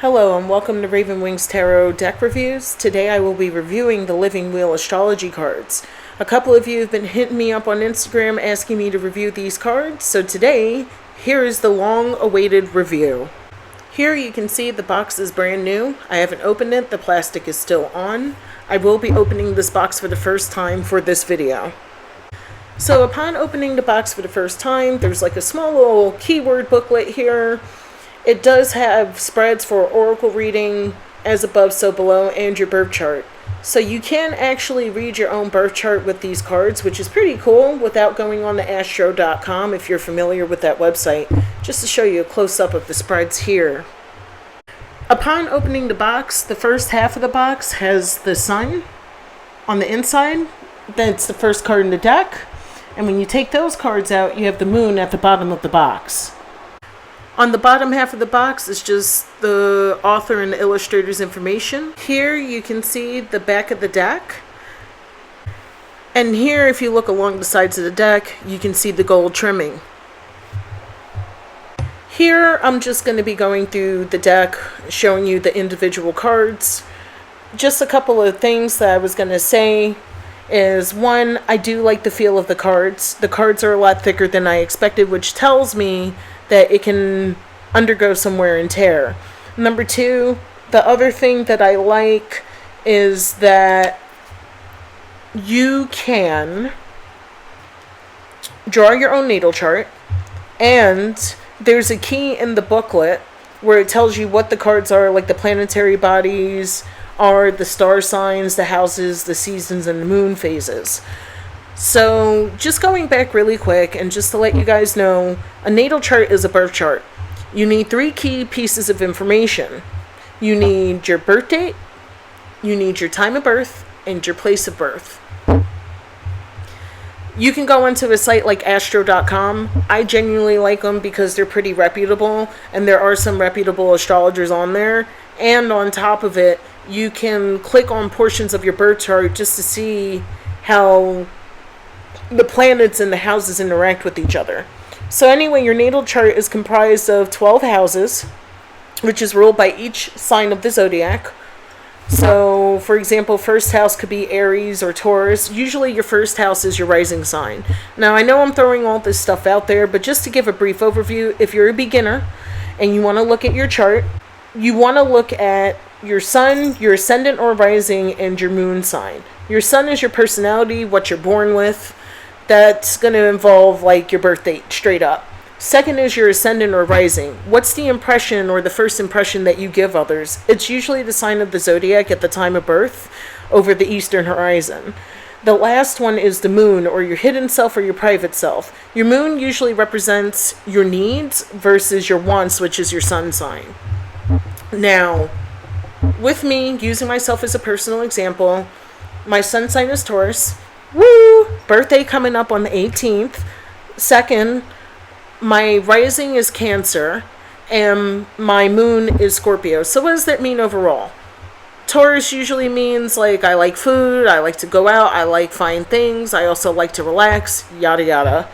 Hello and welcome to Raven Wings Tarot Deck Reviews. Today I will be reviewing the Living Wheel Astrology Cards. A couple of you have been hitting me up on Instagram asking me to review these cards, so today, here is the long-awaited review. Here you can see the box is brand new. I haven't opened it, the plastic is still on. I will be opening this box for the first time for this video. So upon opening the box for the first time, there's like a small little keyword booklet here. It does have spreads for oracle reading, as above so below, and your birth chart. So you can actually read your own birth chart with these cards, which is pretty cool, without going on to astro.com if you're familiar with that website, just to show you a close-up of the spreads here. Upon opening the box, the first half of the box has the sun on the inside. That's the first card in the deck. And when you take those cards out, you have the moon at the bottom of the box. On the bottom half of the box is just the author and the illustrator's information. Here you can see the back of the deck. And here, if you look along the sides of the deck, you can see the gold trimming. Here, I'm just going to be going through the deck, showing you the individual cards. Just a couple of things that I was going to say is, one, I do like the feel of the cards. The cards are a lot thicker than I expected, which tells me that it can undergo some wear and tear. Number two, the other thing that I like is that you can draw your own natal chart, and there's a key in the booklet where it tells you what the cards are, like the planetary bodies are, the star signs, the houses, the seasons, and the moon phases. So just going back really quick, and just to let you guys know, a natal chart is a birth chart. You need 3 key pieces of information. You need your birth date, you need your time of birth, and your place of birth. You can go onto a site like astro.com. I genuinely like them because they're pretty reputable, and there are some reputable astrologers on there. And on top of it, you can click on portions of your birth chart just to see how the planets and the houses interact with each other. So anyway, your natal chart is comprised of 12 houses, which is ruled by each sign of the zodiac. So, for example, first house could be Aries or Taurus. Usually your first house is your rising sign. Now, I know I'm throwing all this stuff out there, but just to give a brief overview, if you're a beginner and you want to look at your chart, you want to look at your sun, your ascendant or rising, and your moon sign. Your sun is your personality, what you're born with. That's going to involve like your birth date, straight up. Second is your ascendant or rising. What's the impression or the first impression that you give others? It's usually the sign of the zodiac at the time of birth over the eastern horizon. The last one is the moon, or your hidden self or your private self. Your moon usually represents your needs versus your wants, which is your sun sign. Now, with me, using myself as a personal example, my sun sign is Taurus. Woo! Birthday coming up on the 18th. Second, my rising is Cancer, and my moon is Scorpio. So what does that mean overall? Taurus usually means like I like food, I like to go out, I like fine things, I also like to relax, yada yada.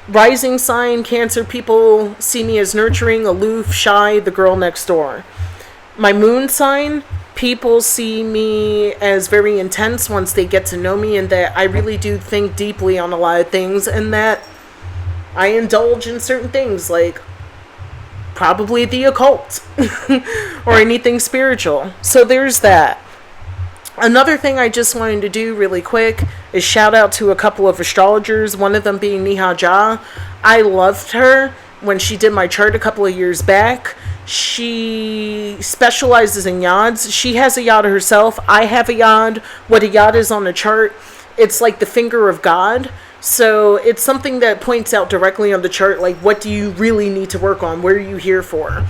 Rising sign, Cancer, people see me as nurturing, aloof, shy, the girl next door. My moon sign, people see me as very intense once they get to know me, and that I really do think deeply on a lot of things, and that I indulge in certain things, like probably the occult or anything spiritual. So there's that. Another thing I just wanted to do really quick is shout out to a couple of astrologers, one of them being Niha Ja. I loved her when she did my chart a couple of years back. She specializes in yads. She has a yad herself. I have a yad. What a yad is on a chart, it's like the finger of God. So it's something that points out directly on the chart, like what do you really need to work on? What are you here for?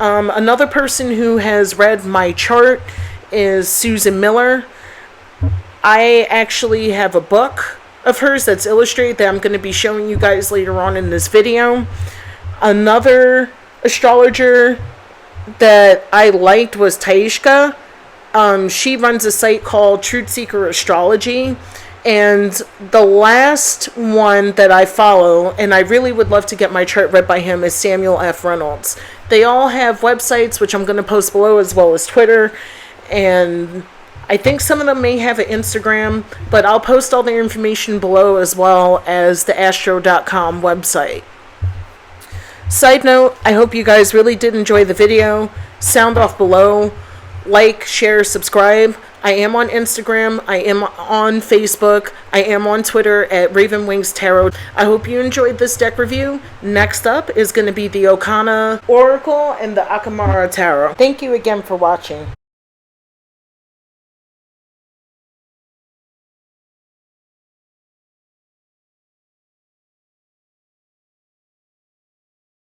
Another person who has read my chart is Susan Miller. I actually have a book of hers that's illustrated that I'm going to be showing you guys later on in this video. Another astrologer that I liked was Taishka. She runs a site called Truth Seeker Astrology, And the last one that I follow, and I really would love to get my chart read by him, is Samuel F. Reynolds. They all have websites, which I'm going to post below, as well as Twitter. And I think some of them may have an Instagram, but I'll post all their information below, as well as the astro.com website. Side note, I hope you guys really did enjoy the video. Sound off below. Like, share, subscribe. I am on Instagram. I am on Facebook. I am on Twitter at Raven Wings Tarot. I hope you enjoyed this deck review. Next up is going to be the Okana Oracle and the Akamara Tarot. Thank you again for watching.